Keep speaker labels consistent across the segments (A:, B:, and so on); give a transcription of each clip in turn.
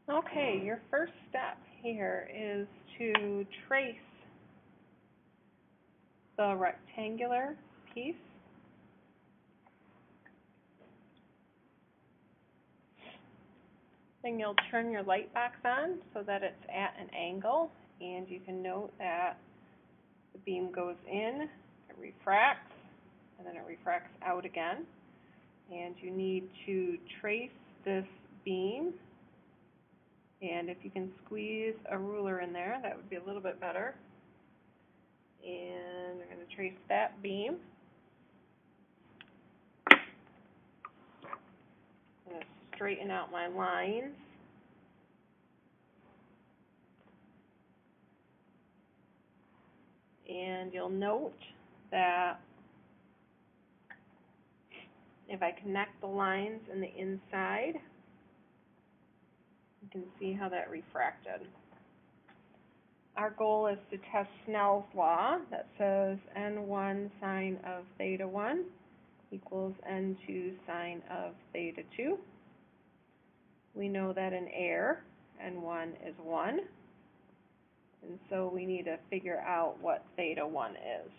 A: Okay, your first step here is to trace the rectangular piece. Then you'll turn your light box on so that it's at an angle, and you can note that the beam goes in, it refracts, and then it refracts out again. And you need to trace this beam, and if you can squeeze a ruler in there, that would be a little bit better. And we're going to trace that beam. I'm going to straighten out my lines. And you'll note that if I connect the lines in the inside, you can see how that refracted. Our goal is to test Snell's law that says n1 sine of theta 1 equals n2 sine of theta 2. We know that in air, n1 is 1, and so we need to figure out what theta 1 is.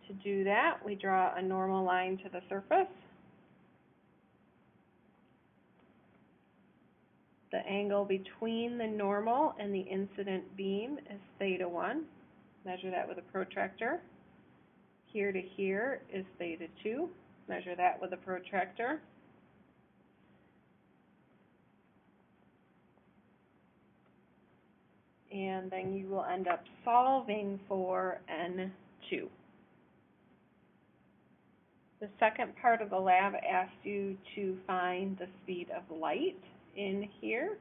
A: To do that, we draw a normal line to the surface. The angle between the normal and the incident beam is theta 1. Measure that with a protractor. Here to here is theta 2. Measure that with a protractor. And then you will end up solving for n2. The second part of the lab asks you to find the speed of light in here,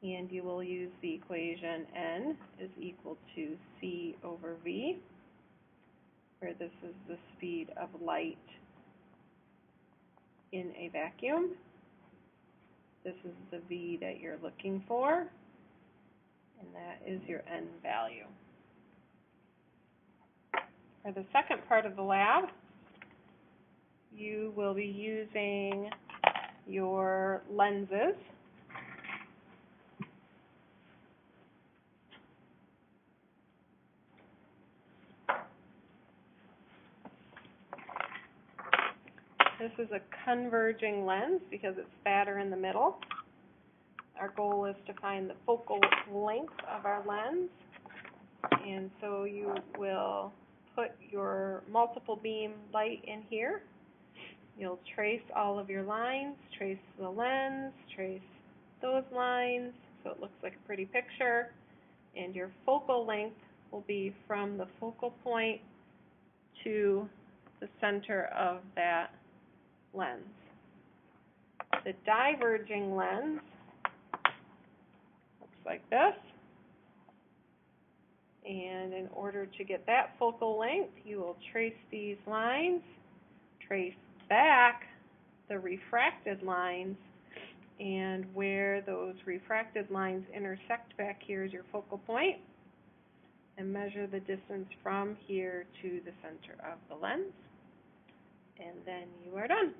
A: and you will use the equation n is equal to c over v, where this is the speed of light in a vacuum. This is the v that you're looking for, and that is your n value. For the second part of the lab, you will be using your lenses. This is a converging lens because it's fatter in the middle. Our goal is to find the focal length of our lens, and so you will put your multiple beam light in here. You'll trace all of your lines, trace the lens, trace those lines, so it looks like a pretty picture, and your focal length will be from the focal point to the center of that lens. The diverging lens looks like this, and in order to get that focal length, you will trace these lines, trace back the refracted lines, and where those refracted lines intersect back here is your focal point, and measure the distance from here to the center of the lens, and then you are done.